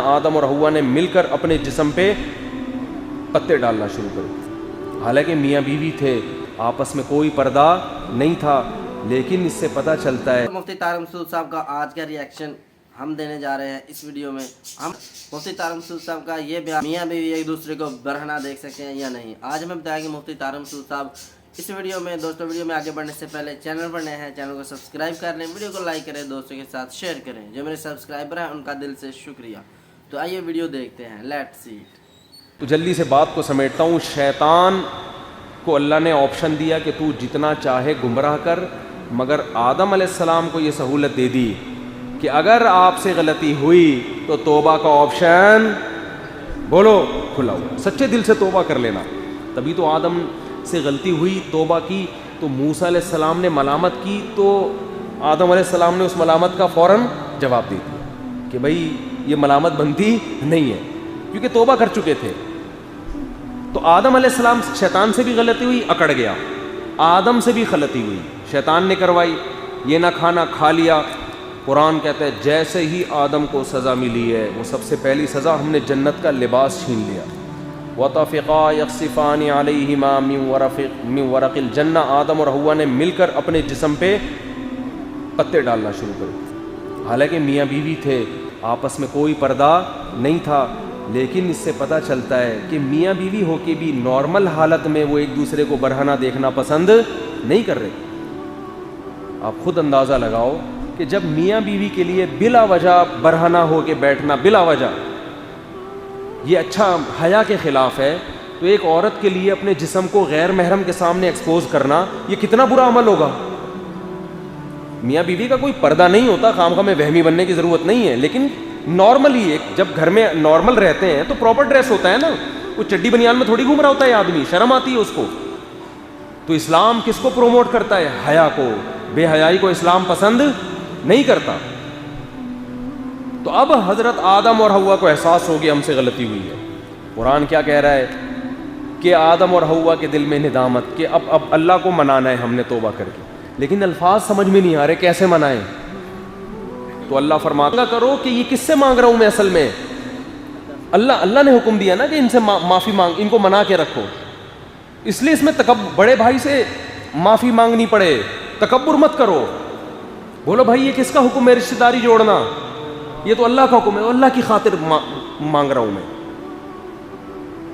آدم اور حوا نے مل کر اپنے جسم پہ پتے ڈالنا شروع کر. حالانکہ میاں بیوی تھے, آپس میں کوئی پردہ نہیں تھا, لیکن اس سے پتہ چلتا ہے. مفتی طارق مسعود صاحب کا آج کا ری ایکشن ہم دینے جا رہے ہیں اس ویڈیو میں. ہم مفتی طارق مسعود صاحب کا یہ بیان, میاں بیوی ایک دوسرے کو برہنہ دیکھ سکتے ہیں یا نہیں, آج ہمیں بتائیں گے مفتی طارق مسعود صاحب اس ویڈیو میں. دوستوں ویڈیو میں آگے بڑھنے سے پہلے چینل پر نئے ہیں, چینل کو سبسکرائب کر لیں, ویڈیو کو لائک کریں, دوستوں کے ساتھ شیئر کریں. جو میرے سبسکرائبر ہیں ان کا دل سے شکریہ. تو آئیے ویڈیو دیکھتے ہیں, لیٹس سی. تو جلدی سے بات کو سمیٹتا ہوں. شیطان کو اللہ نے آپشن دیا کہ تو جتنا چاہے گمراہ کر, مگر آدم علیہ السلام کو یہ سہولت دے دی کہ اگر آپ سے غلطی ہوئی تو توبہ کا آپشن بولو کھلا ہوا, سچے دل سے توبہ کر لینا. تبھی تو آدم سے غلطی ہوئی, توبہ کی, تو موسیٰ علیہ السلام نے ملامت کی تو آدم علیہ السلام نے اس ملامت کا فوراً جواب دے دیا کہ بھائی یہ ملامت بنتی نہیں ہے, کیونکہ توبہ کر چکے تھے. تو آدم علیہ السلام, شیطان سے بھی غلطی ہوئی, اکڑ گیا. آدم سے بھی غلطی ہوئی, شیطان نے کروائی, یہ نہ کھانا کھا لیا. قرآن کہتا ہے جیسے ہی آدم کو سزا ملی ہے, وہ سب سے پہلی سزا, ہم نے جنت کا لباس چھین لیا. وَطَفِقَا يَخْصِفَانِ عَلَيْهِمَا مِن وَرَقِ الْجَنَّةِ. آدم اور حوا نے مل کر اپنے جسم پہ پتے ڈالنا شروع کر. حالانکہ میاں بیوی تھے, آپس میں کوئی پردہ نہیں تھا, لیکن اس سے پتہ چلتا ہے کہ میاں بیوی ہو کے بھی نارمل حالت میں وہ ایک دوسرے کو برہنہ دیکھنا پسند نہیں کر رہے. آپ خود اندازہ لگاؤ کہ جب میاں بیوی کے لیے بلا وجہ برہنہ ہو کے بیٹھنا, بلا وجہ, یہ اچھا حیا کے خلاف ہے, تو ایک عورت کے لیے اپنے جسم کو غیر محرم کے سامنے ایکسپوز کرنا یہ کتنا برا عمل ہوگا. میاں بیوی کا کوئی پردہ نہیں ہوتا, خام میں وہمی بننے کی ضرورت نہیں ہے, لیکن نارملی ایک جب گھر میں نارمل رہتے ہیں تو پراپر ڈریس ہوتا ہے نا. وہ چڈی بنیان میں تھوڑی گھوم رہا ہوتا ہے آدمی, شرم آتی ہے اس کو. تو اسلام کس کو پروموٹ کرتا ہے؟ حیا کو. بے حیائی کو اسلام پسند نہیں کرتا. تو اب حضرت آدم اور حوا کو احساس ہو گیا ہم سے غلطی ہوئی ہے. قرآن کیا کہہ رہا ہے کہ آدم اور حوا کے دل میں ندامت کہ اب اللہ کو منانا ہے ہم نے توبہ کر کے, لیکن الفاظ سمجھ میں نہیں آ رہے کیسے منائیں. تو اللہ فرماتا کرو کہ یہ کس سے مانگ رہا ہوں میں اصل میں. اللہ نے حکم دیا نا کہ ان سے معافی مانگ, ان کو منا کے رکھو, اس لیے اس میں بڑے بھائی سے معافی مانگنی پڑے. تکبر مت کرو, بولو بھائی یہ کس کا حکم ہے رشتہ داری جوڑنا, یہ تو اللہ کا حکم ہے, اللہ کی خاطر مانگ رہا ہوں میں.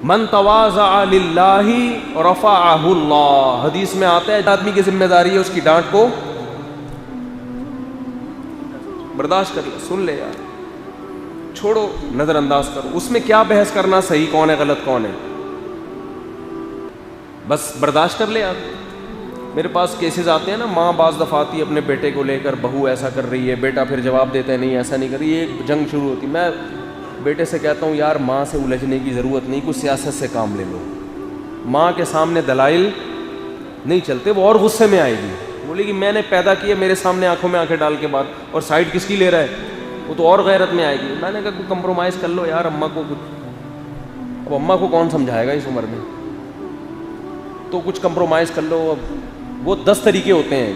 من تواضع للہ رفعہ اللہ, حدیث میں آتا ہے آدمی کی ذمہ داری ہے اس کی ڈانٹ کو برداشت کر لے, سن لے یار, چھوڑو, نظر انداز کرو. اس میں کیا بحث کرنا صحیح کون ہے غلط کون ہے, بس برداشت کر لے یار. میرے پاس کیسز آتے ہیں نا, ماں بعض دفعہ آتی ہے اپنے بیٹے کو لے کر, بہو ایسا کر رہی ہے, بیٹا پھر جواب دیتا ہے نہیں ایسا نہیں کر رہی, ایک جنگ شروع ہوتی. میں بیٹے سے کہتا ہوں یار ماں سے الجھنے کی ضرورت نہیں, کچھ سیاست سے کام لے لو. ماں کے سامنے دلائل نہیں چلتے, وہ اور غصے میں آئے گی, بولے گی میں نے پیدا کیا, میرے سامنے آنکھوں میں آنکھیں ڈال کے بات, اور سائڈ کس کی لے رہا ہے, وہ تو اور غیرت میں آئے گی. میں نے کہا کوئی کمپرومائز کر لو یار اماں کو کچھ. اب اماں کو کون سمجھائے گا اس عمر میں, تو کچھ کمپرومائز کر لو. اب وہ 10 طریقے ہوتے ہیں,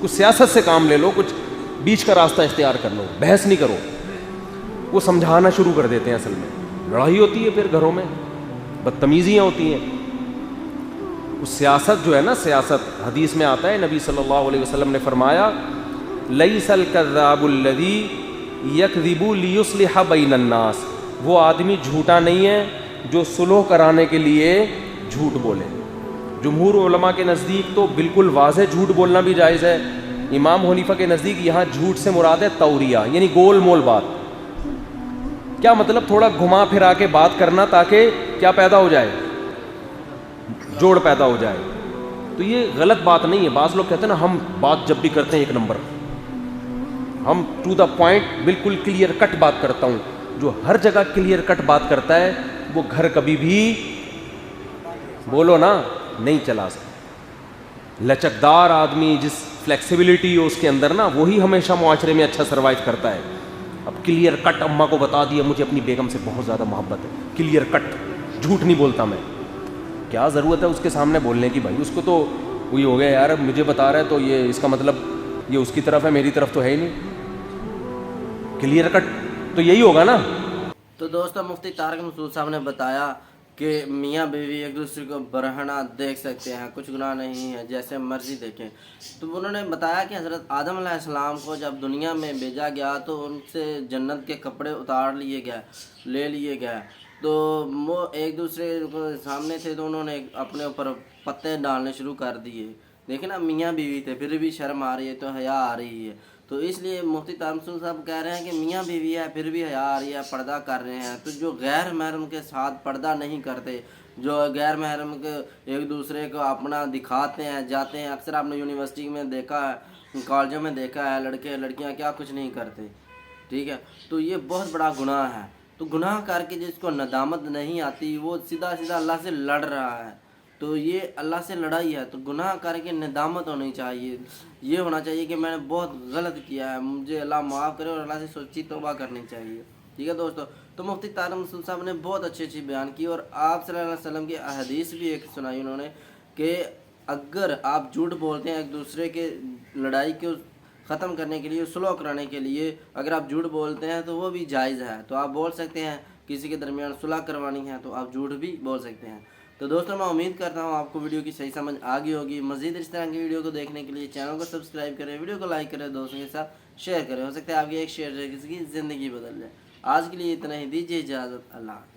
کچھ سیاست سے کام لے لو, کچھ بیچ کا راستہ اختیار کر لو, بحث نہیں کرو. وہ سمجھانا شروع کر دیتے ہیں, اصل میں لڑائی ہوتی ہے, پھر گھروں میں بدتمیزیاں ہوتی ہیں. اس سیاست جو ہے نا, سیاست حدیث میں آتا ہے, نبی صلی اللہ علیہ وسلم نے فرمایا لیس الکذاب الذی یکذب لیصلح بین الناس, وہ آدمی جھوٹا نہیں ہے جو صلح کرانے کے لیے جھوٹ بولے. جمہور علماء کے نزدیک تو بالکل واضح جھوٹ بولنا بھی جائز ہے. امام حنیفہ کے نزدیک یہاں جھوٹ سے مراد ہے توریہ, یعنی گول مول بات. کیا مطلب؟ تھوڑا گھما پھرا کے بات کرنا تاکہ کیا پیدا ہو جائے, جوڑ پیدا ہو جائے. تو یہ غلط بات نہیں ہے. بعض لوگ کہتے ہیں نا ہم بات جب بھی کرتے ہیں ایک نمبر, ہم ٹو دا پوائنٹ بالکل کلیئر کٹ بات کرتا ہوں. جو ہر جگہ کلیئر کٹ بات کرتا ہے وہ گھر کبھی بھی بولو نا نہیں چلا سکتا. لچکدار آدمی, جس فلیکسیبلٹی ہو اس کے اندر نا, وہی ہمیشہ معاشرے میں اچھا سروائیو کرتا ہے. اب کلیئر کٹ اماں کو بتا دیا مجھے اپنی بیگم سے بہت زیادہ محبت ہے, کلیئر کٹ, جھوٹ نہیں بولتا میں. کیا ضرورت ہے اس کے سامنے بولنے کی بھائی, اس کو تو وہی ہو گیا یار اب مجھے بتا رہا ہے تو یہ اس کا مطلب یہ اس کی طرف ہے, میری طرف تو ہے ہی نہیں. کلیئر کٹ تو یہی ہوگا نا. تو دوستوں مفتی طارق مسعود صاحب نے بتایا کہ میاں بیوی ایک دوسرے کو برہنہ دیکھ سکتے ہیں، کچھ گناہ نہیں ہے، جیسے مرضی دیکھیں۔ تو انہوں نے بتایا کہ حضرت آدم علیہ السلام کو جب دنیا میں بھیجا گیا تو ان سے جنت کے کپڑے اتار لے لیے گئے، تو وہ ایک دوسرے کو سامنے تھے تو انہوں نے اپنے اوپر پتے ڈالنے شروع کر دیے۔ دیکھیں نا، میاں بیوی تھے، پھر بھی شرم آ رہی ہے تو حیا آ رہی ہے۔ تو اس لیے مفتی طارق مسعود صاحب کہہ رہے ہیں کہ میاں بیوی ہے پھر بھی حیا آ رہی ہے، پردہ کر رہے ہیں، تو جو غیر محرم کے ساتھ پردہ نہیں کرتے، جو غیر محرم کے ایک دوسرے کو اپنا دکھاتے ہیں جاتے ہیں، اکثر آپ نے یونیورسٹی میں دیکھا ہے، کالجوں میں دیکھا ہے، لڑکے لڑکیاں کیا کچھ نہیں کرتے، ٹھیک ہے، تو یہ بہت بڑا گناہ ہے۔ تو گناہ کر کے جس کو ندامت نہیں آتی وہ سیدھا سیدھا اللہ سے لڑ رہا ہے، تو یہ اللہ سے لڑائی ہے۔ تو گناہ کر کے ندامت ہونی چاہیے، یہ ہونا چاہیے کہ میں نے بہت غلط کیا ہے، مجھے اللہ معاف کرے، اور اللہ سے سچی توبہ کرنی چاہیے، ٹھیک ہے دوستو۔ تو مفتی طارق مسعود صاحب نے بہت اچھی بیان کی، اور آپ صلی اللہ علیہ وسلم کی احادیث بھی ایک سنائی انہوں نے کہ اگر آپ جھوٹ بولتے ہیں ایک دوسرے کے لڑائی کو ختم کرنے کے لیے، صلح کرانے کے لیے، اگر آپ جھوٹ بولتے ہیں تو وہ بھی جائز ہے، تو آپ بول سکتے ہیں۔ کسی کے درمیان صلح کروانی ہے تو آپ جھوٹ بھی بول سکتے ہیں۔ تو دوستوں میں امید کرتا ہوں آپ کو ویڈیو کی صحیح سمجھ آ گئی ہوگی۔ مزید اس طرح کی ویڈیو کو دیکھنے کے لیے چینل کو سبسکرائب کریں، ویڈیو کو لائک کریں، دوستوں کے ساتھ شیئر کریں، ہو سکتا ہے آپ کی ایک شیئر سے کسی کی زندگی بدل جائے۔ آج کے لیے اتنا ہی، دیجیے اجازت، اللہ حافظ۔